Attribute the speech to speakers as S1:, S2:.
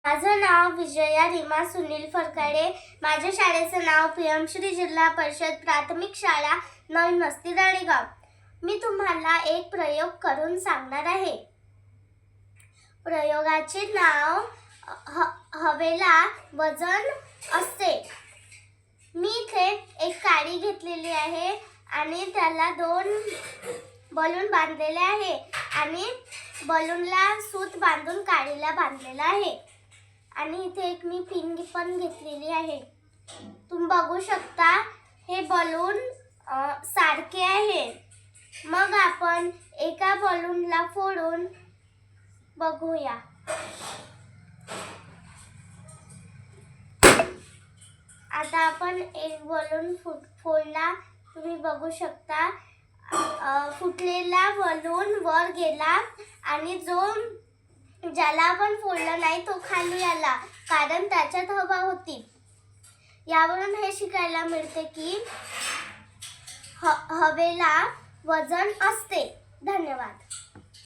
S1: माझं नाव विजया रीमा सुनील फरकाडे. माझ्या शाळेचं नाव पीएमश्री जिल्हा परिषद प्राथमिक शाळा नवीन वस्ती राळेगाव. मी तुम्हाला एक प्रयोग करून सांगणार आहे. प्रयोगाचे नाव हवेला वजन असते. मी इथे एक काडी घेतलेली आहे आणि त्याला 2 बलून बांधलेले आहे आणि बलूनला सूत बांधून काडीला बांधलेला आहे आणि इथे एक मी पिन पण घेतलेली आहे. तुम्ही बघू शकता हे बलून सारखे आहे. मग आपण एका बलूनला फोडून बघूया. आता आपण एक बलून फोडला. तुम्ही बघू शकता फुटलेला बलून वर गेला आणि ज्याला आपण फोडला नाही तो खाली आला, कारण त्याच्यात हवा होती. यावरून हे शिकायला मिळते की हवेला वजन असते. धन्यवाद.